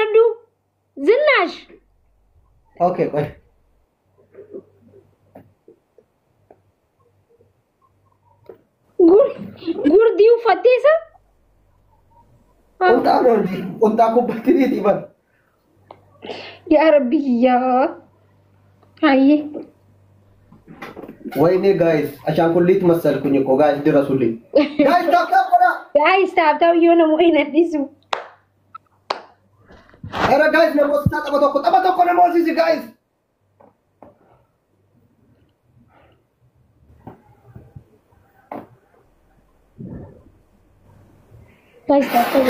Araddu. Zinnash. Okay, bye. Gurdi uffattee isa? Untaa kubbattiniiti ban. Yaa Rabbi yaa. Hayyee. Wayne guys, ashaankulliit masalkuኝ እኮ guys ድረሱልኝ. Guys ታፕታፕ ቆዳ. Guys taaptaap yoo namu hin addisu. Era guys namoota tapha tokko namoota guys. Guys taaptaap.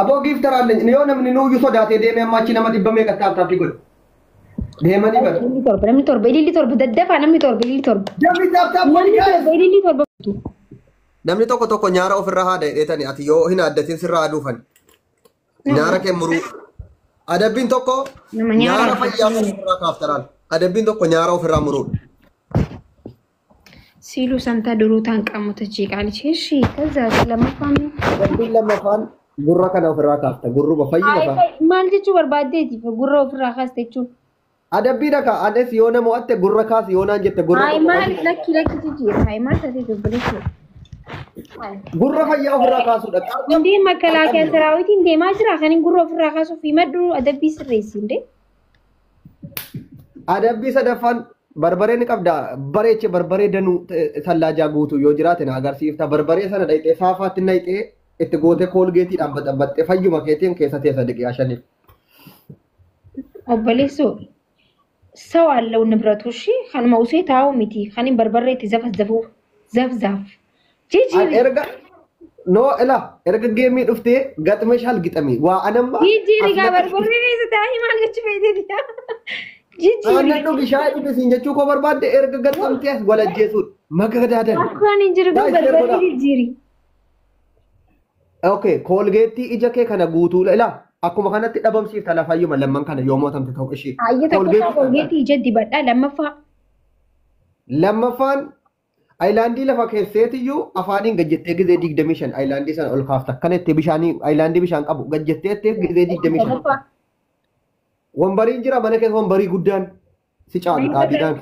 Abo gifter allen ni yoo namni nuu yuso daate deeme ammachi nama dibame ka taaptaap digol. Deemani bar. Namni torba ililli torba daddafa namni torba ililli torba. Namni taaptaap wali guys. Ililli torba. Namni tokko nyaara ofirraa haadha dheetani ati yoo hin addatin sirraa aduufan. Nyaara kee muruu. Adabbiin tokko nyaara fayyaa ofirraa kaaftaraan. Adabbiin tokko nyaara ofirraa muruu. Siilu santa duruutaan qaamota jeeqaalichi shi kaza lamaffaan. Adabbiin lamaffaan gurra kana ofirraa kaafta. Gurruba fayyina fa'a. Maal jechuu barbaaddeeti gurra ofirraa kaasta jechuun. Adabbii dhaka anes yoo nama mo'atte gurra kaas yoo naan jette gurra. Hayi maal lakki jijjiira. Hayi maal taatee dubbileessu. Gurra fayyaa ofirraa kaasudha. Indee makalaakaa siraawitiin deemaa jira kan gurra ofirraa kaasuuf himadhu adabbii sirreessi indee. Adabbii sadaffaan barbaree ni qabda. Bareeche barbaree danuu sallaajaa guutuu yoo jiraate na agarsiifta. Barbaree sana dhayxee saafaatti nayxee itti gootee koolgeetiidhaan baxabaxxee fayyuma keetiin keessa teessa dhiqee ashaniif. Obboleessoo ሰው አለው ንብረቱ እሺ ካን መውሴ ታው ሚቲ ካን በርበሬ ተዘፈዘፉ ዘፍዛፍ ጂጂ No, ela, erga game dhufte gatmashal gitami. Wa anamma. Jiji riga barbarre ne tahi malgachi fayde diya. Jiji. Anna do gishay dhufte sinjachu ko barbadde erga gatmamte as wala jesu magadadan. Akkan injiru barbarre jiri. Okay, Colgate ija ke kana guutu ela. Akkuma kanatti dhabamsiifta lafayyuma lamman kana yoo mootamte ta'u ishee. Colgate ija dibadha lammaffaan Ailandii lafa keesseetiyyuu afaaniin gajjettee gizee 25 ailandii sana ol kaafta. Kanatti bishaanii ailandii bishaan qabu gajjetteetti gizee 25. Wambariin jira mana keessa wambarii guddaan si caalu dhaabidhaan.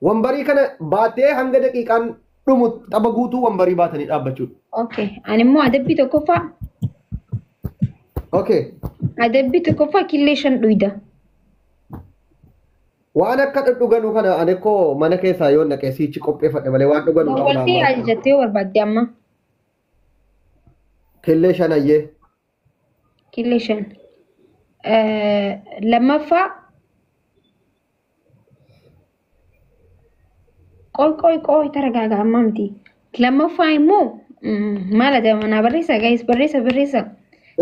Wambarii kana baatee hanga daqiiqaan dhumu tapha guutuu wambarii baatanii dhaabbachuudha. Okay, ani immoo adabbii tokkoffaa. Okay. Adabbii tokkoffaa killee 5 dhuyda. Waan akka dhuganu kana ani ko mana keessa yoo naqee siichi qopheeffadhe malee waan dhuganu qaba. Waltii ajjattee barbaadde amma. Killee 5 ayyee. Killee 5. Lammaffaa qoy taragaaga amma miti. Lammaffaa immoo maal adamana barreessa guys barreessa.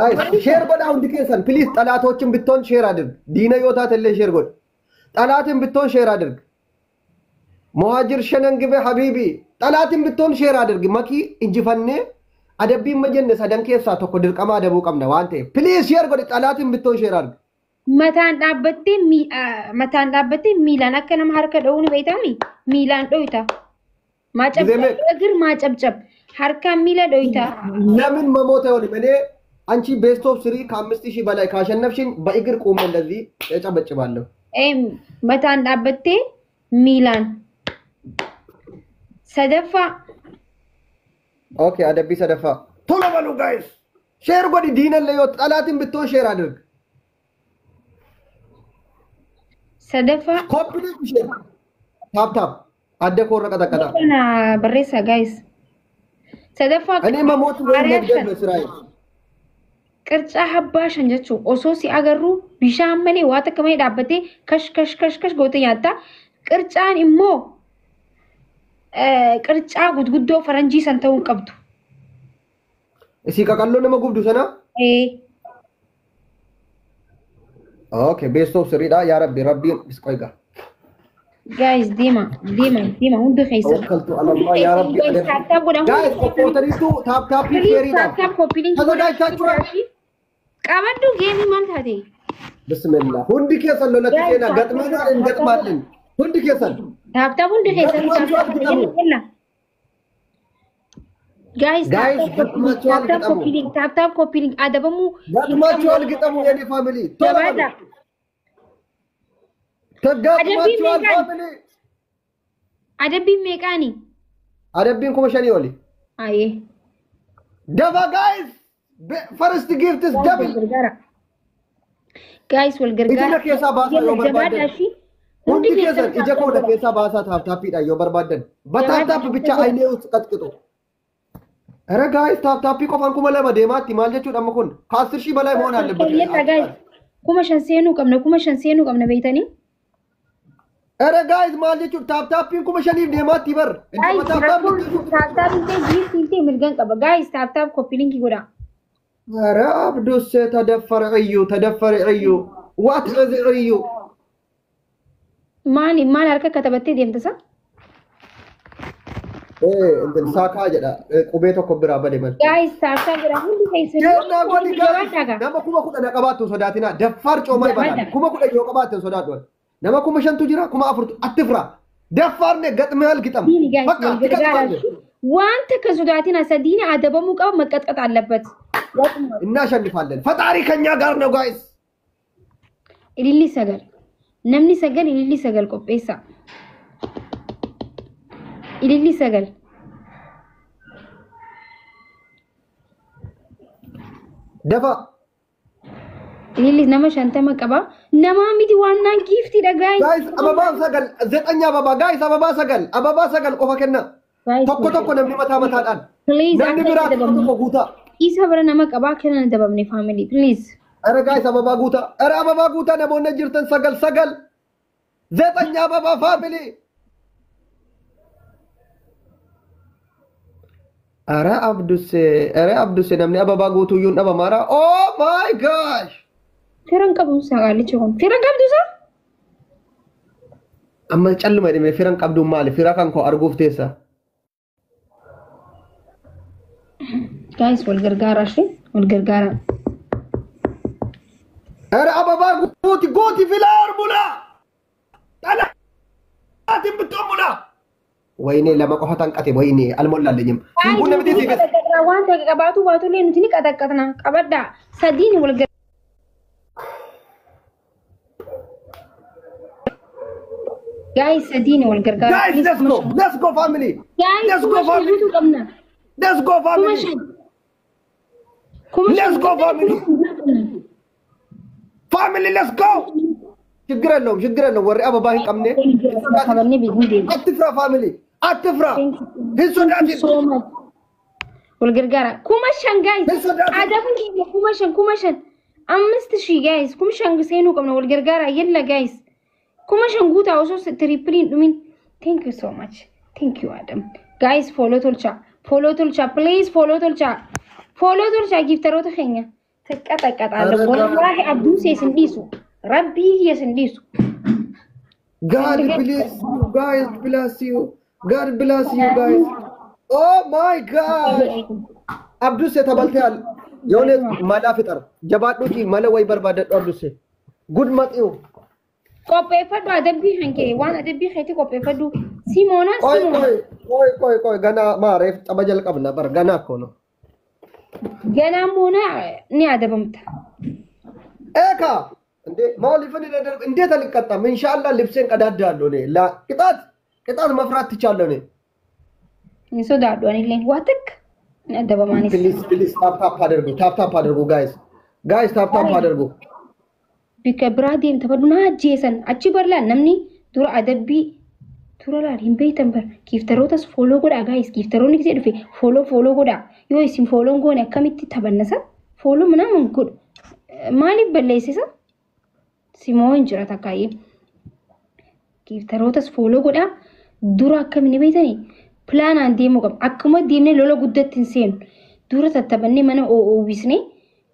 Guys share godhaa hundi keessan please xalaatochin bittoon share adir. Diina yoo taatellee share godha. طلعتين بتون شير أدرج مهاجر شننجبه حبيبي طلعتين بتون شير أدرج ماكي إنجفنة أدبي مجنة سدان كيس ساتو كدر كما أدبو كم نوانته بليز شير قولي طلعتين بتون شير أدرج متان دابتي ميلان أكنا حركة دوني بيتامي ميلان دويتا ما جب أجر ما جب حركة ميلا دويتا نمن مموته ولي مني أنشي بيست أوف سري كامستيشي بلاي كاشن نفشين بأجر كومن الذي إيش أبتش بالله متان دابتي ميلان سدفا اوكي ادبي سدفا طلع بالو جايز شير قولي دين اللي يوت طلعتين بتون شير ادرك سدفا كوبي شير تاب ادك ورقه دكدا انا بريسا جايز سدفا انا ما موت من اسرائيل ቅርጫ ሀባሽን ጀቹ ኦሶሲ አገሩ ቢሻመኔ ዋተ ከመይ ዳበቴ ከሽ ጎተ ያታ ቅርጫን ኢሞ ቅርጫ ጉድጉዶ ፈረንጂ ሰንተውን ቀብቱ እሲ ከቀሎ ነመ ጉብዱ ሰና ኦኬ ቤስቶ ስሪዳ ያ ረቢ ስቆይጋ guys dima hundu khaysa kaltu Allah ya rabbi guys kopoteritu tap share qabaddu game man thade bismillah hundi kesan lolati kena gatmalan hundi kesan tap hundu khaysa Guys, Guys, tap copy link. Adabamu. Gatumachual gitamu yani family. Jabada. Gatumachual family. Adabbi meeqani? Adabbin kuma shani oli. Aye. Daba guys. First gift is double. Guys, wal gargara. Ija kesa baasa yo barbadan. Hundi kesan ija ko da kesa baasa tap da yo barbadan. Bata tap bicha aine us qatqito. Ara guys tap qofan kuma lama deemaatti maal jechuudha amma kun kaasir shi balai moon hallabbat. Guys, kuma shan seenu qabna beeytani. Ara guys maal jechuudha tap kuma shaniif deemaatti bar. Tap gift mirgan qaba. Guys, tap copy link godha. Ara abdus tadaffar ayyu what is ayyu maal harka katabattee deemtasa? Entan saka jedha qubee tokko biraa bade mal. Guys, saka bira hundi keessan. Nama kuma kudha na qabaattu sodaatina daffar coomay badan kuma kudha yoo qabaatte sodaadhu. Nama kuma shantu jira kuma afurtu attifra. Daffar ne gatmeel gitam. Wanta ka sodaatina sadiina adabamu qaba maqaxqat አለበት. እናሸንፋለን ፈጣሪ ከኛ ጋር ነው ጋይስ ኢሊሊ ሰገል namni sagal ililli sagal qopheessa ililli sagal dafa ililli nama shantama qaba nama miti waannaan giifti dha guys ababa sagal zetanya ababa sagal qofa kenna tokko namni mataadhaan namni biraa tokko guutaa isa bara nama qaba kenna dabamne family please Ara guys ababa guuta namoonni jirtan sagal zetanya ababa family Ara abduse namni ababa guutu yun aba mara oh my gosh firan qabu sagaalichi kun firan qabdu sa amma calluma dhime firan qabdu maali fira kan ko arguuf teessa guys wal gargaara Ara ababa guuti filar mula Tala atin bitumuna Wayne lama ko hatan qate wayne almolla lenyim bunna biti tigas wanta qabatu le nutini qatakatna qabadda sadini wal Guys, sadini wal gargara Guys, let's go family Guys, let's go family let's go family family let's go ችግር የለውም ወሬ አበባ ይቀምኔ አትፍራ ፋሚሊ አትፍራ ህንሶዳቲ ወልገርጋራ ኩመሸን ጋይስ አደም ኩመሸን 5000 ጋይስ ኩመሸን ሴኑ ቀምነ ወልገርጋራ የለ ጋይስ ኩመሸን ጉታ ወሶ ትሪፕሊን ዱሚን thank you so much thank you adam guys follow tolcha please follow tolcha giftaro ተኸኛ ተቀጠቀጣለ ወላሂ አብዱስ የስንዲሱ Rabbi yesindisu. God bless you guys. Oh my God. Abdus se tabalteal. Yone mala fitar. Jabaddu ki mala way barbadaddu Abdus se. Good matio. Qopheeffadhu adabbii hanke waan adabbii keeti qopheeffadhu. Simona. Koy gana maareef xaba jalqabna bar gana kono. Gana mona ni adabamta. Eka. ማውሊፈን እንዴት አልቀጣም ኢንሻአላህ ልብሴን ቀዳዳለሁ እኔ ላ ቅጣት መፍራት ትቻለሁ እኔ እንሶዳዱ አንይልኝ ዋትክ እንደበማኒ ፕሊዝ ታፕ አድርጉ ጋይስ ታፕ አድርጉ ቢከብራዲም ተበዱና ጄሰን አቺ በርላ ነምኒ ዱር አደቢ ቱራላ ዲምቤተን በር ጊፍተሮተስ ፎሎ ጎዳ ጋይስ ጊፍተሮኒ ጊዜ ድፌ ፎሎ ጎዳ ዮይሲም ፎሎን ጎነ ከሚት ተበነሰ ፎሎ ምናምን ጉድ ማሊ በለይሰሳ Simon jira takkaye Giftarotas follow godha dura akkamni beeytani plan aan deemu qab akkuma deemne lola guddattin seenu dura tattabanne mana oobisne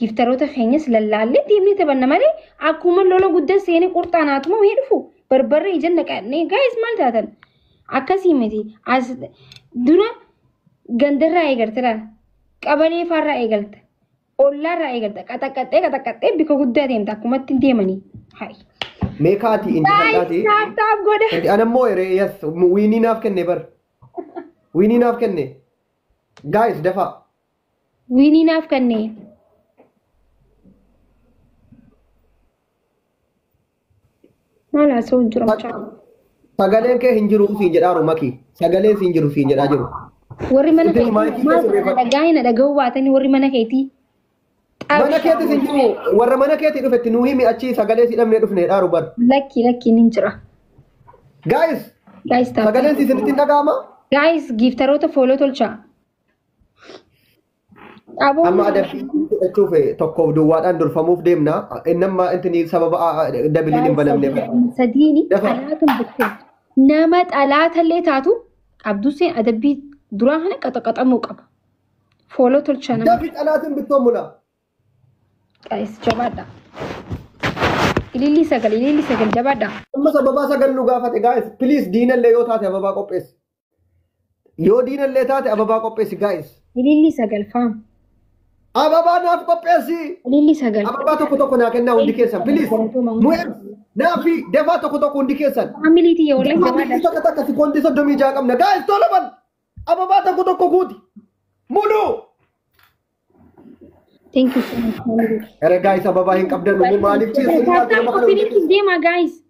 giftarota keenyas lallaalle deemne tabanna male akkuma lola guddat seene qurxaanaatuma mee dhufu barbarre ijanna qanne guys maal taatan akkasii miti as dura gandarraa eegaltira qabalee farraa eegalta ollarraa eegalta qaxaqaxxee bika guddaa deemta akkumatti deemanii Hi. Mekati indalati. Tap goda. Ana moire yes. Winnie naaf kenne bar. Winnie naaf kenne. Guys, dafa. Winnie naaf kanneen. Mala soo jira mucaa. Sagaleen kee hin jiru siin jedhaa Maki. Sagaleen siin jiru siin jedhaa jiru. Warri mana Itti maal keetii maal dhagaa'ina dhaga'uu baatanii warri mana keetii. Mana keetii siin jiru warra mana keetii dhufetti nuu himi achi sagalee si dhabnee dhufne dhaaru bar. Lakki nin jira. Guys, Guys ta'a. sagaleen si sirriitti hin dhaga'ama? Guys giftaroota fooloo tolchaa. Amma adabbii fudhachuuf tokkoof duwwaadhaan dorfamuuf deemna. Innamma intini sababa dabiliin hin banamneef. Sadiini Dafa. xalaatan bukkee. Nama xalaatallee taatu Abduuseen adabbii duraan kana qaxaqaxamuu qaba. Fooloo tolchaa nama. Dafi xalaatiin bittoomula. Guys jabaadha. Ililli sagal jabaadha. Amma sababaa sagal nu gaafate guys. Please diinallee yoo taate ababaa qopheessi. Yoo diinallee taate ababaa qopheessi guys. Ililli sagal faam. Ababaa naaf qopheessi. Ililli sagal. Ababaa tokko naa kennaa hundi keessan. Please. Mu'eem. Naafi dafaa tokko hundi keessan. Familiitii yoo wallahi Maamilli jabaadha. takka sikoondii 36 qabna. Guys tolaban. Ababaa tokko guuti. Mulu. Thank you so much. Family. Ere guys ababaa hin qabdan nu maaliif ciisu? Taataan qophiin deema guys.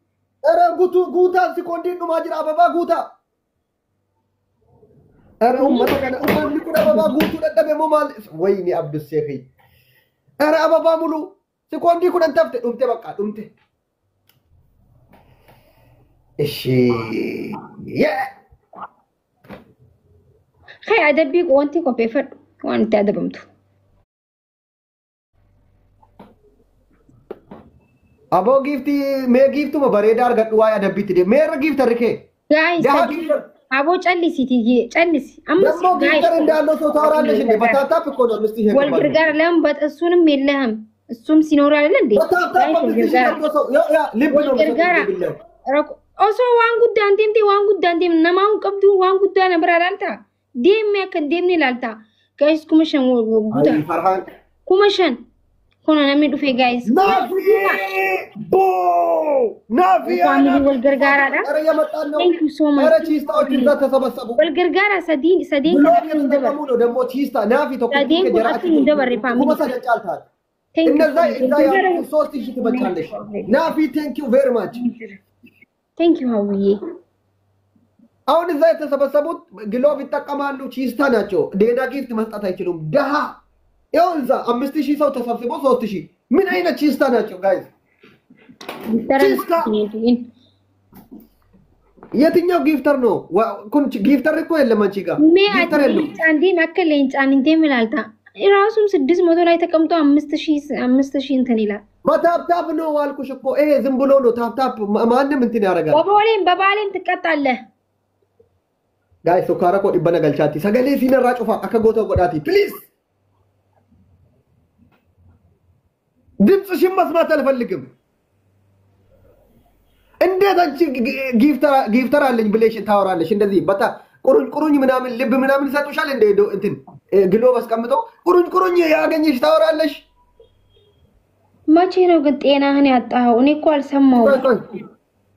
Ere guutaan sikoondiin dhumaa jira ababaa guutaa. Ere ummata kana ummanni kun ababaa guutuu dadhabe moo maal? Wayni Abdus Seefi. Ere ababaa mulu sikoondii kudhan tafte dhumte bakka dhumte. Ishee. Yeah. Hay adabbii wanti qopheeffadhu waan itti adabamtu. Aboo giiftii mee giiftuma bareedaa argadhu waa'ee adabbiitti deemu. Mee irra giiftarri kee? Guys, Yaa giiftar. aboo callisiitii callisi. Ammas Dammoo giiftar እንዳለው ሰው ታወራለሽ እንዴ? በታፕታፕ እኮ ነው 5000 ወል ግርጋር ለምን በጥሱንም የለህም እሱም ሲኖር አይደል እንዴ? በታፕታፕ 5000 ያለው ሰው ያ ልብ ነው ግርጋራ ኦሶ ዋን ጉዳ አንቴምቴ ዋን ጉዳ አንቴም ነማው ቀብዱ ዋን ጉዳ ነበር አላልታ ዴም ያከ ዴም ይላልታ ጋይስ ኩመሸን ጉዳ አይ ፈርሃን ኩመሸን ሆነ ነሚ ዱፌ ጋይስ ናፊ ቦ ናፊ ፋሚሊ ወል ግርጋራ ዳ አረ የመጣን ነው Thank you so much. አረ ቺስታዎች እዛ ተሰበሰቡ ወል ግርጋራ ሰዲን ሰዲን ደግሞ ነው ደግሞ ቺስታ ናፊ ተቆጥቶ ሰዲን ከጀራቲ ቁጥጥን እንደበረ ፋሚሊ ኩመሳ ደጫልታት እነዛ እዛ ያሉ 3000 ትበቻለሽ ናፊ ቴንክ ዩ ቬሪ ማች ቴንክ ዩ ሀውዬ አሁን እዛ የተሰበሰቡት ግሎብ ይጠቀማሉ ቺስታ ናቸው ዴና ጊፍት መስጠት አይችሉም ደሃ ያው እዛ 5000 ሰው ተሰብስቦ 3000 ምን አይነት ቺስታ ናቸው ጋይስ የትኛው ጊፍተር ነው ኩን ጊፍተር እኮ የለም አንቺ ጋር ሜ ጊፍተር የለም አንዴ ማከለኝ ጫን እንዴ ምናልታ ራሱም 600 ላይ ተቀምጦ 5000 እንትን ይላል በታፕታፕ ነው አልኩሽ እኮ ይሄ ዝም ብሎ ነው ታፕታፕ ማንም እንትን ያደርጋል በባሌም ትቀጣለህ ጋይስ ሶካራ ኮ ዲበነ ገልቻቲ ሰገሌ ሲነራ ጩፋ አከጎቶ ጎዳቲ ፕሊዝ ድምጽሽን መስማት አልፈልግም እንዴት አንቺ ጊፍተር አለኝ ብለሽ ታወራለሽ እንደዚህ በታ ቁሩኝ ምናምን ልብ ምናምን ሰጡሻል እንደ እንትን ግሎብ አስቀምጦ ቁሩኝ ያገኘሽ ታወራለሽ መቼ ነው ግን ጤናህን ያጣኸው እኔ እኮ አልሰማሁም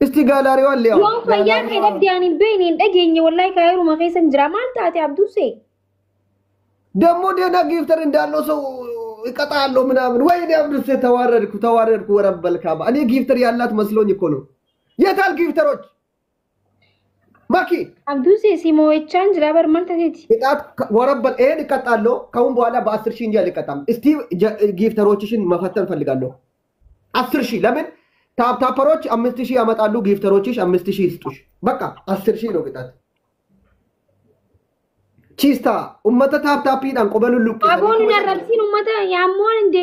እስቲ ጋላሪው አለ ያው ዮን ፈያ ከደብዳኒ በእኔ እንደገኘ ወላይ ካይሩ መከሰን ጅራ ማልታቲ አብዱሴ ደሞ ደና ጊፍተር እንዳለው ሰው እቀጣለሁ ምናምን ወይኔ አብዱሴ ተዋረድኩ ወረበልካባ እኔ ጊፍተር ያላት መስሎኝ እኮ ነው የታል ጊፍተሮች ማኪ አብዱሴ ሲሞዌቻን ጅራ በር ማልታቲ እጣት ወረበል ኤን እቀጣለሁ ካሁን በኋላ በ10000 እንጂ አልቀጣም እስቲ ጊፍተሮችሽን መፈተን ፈልጋለሁ 10000 ለምን ታፕታፐሮች 5000 ያመጣሉ ጊፍተሮችሽ 5000 ይስጡሽ በቃ 10000 ነው ቅጣት ቺስታ ኡመተ ታፕታፒን አንቆበሉሉ አቦን ያረብሲን ኡመተ ያሞን እንዴ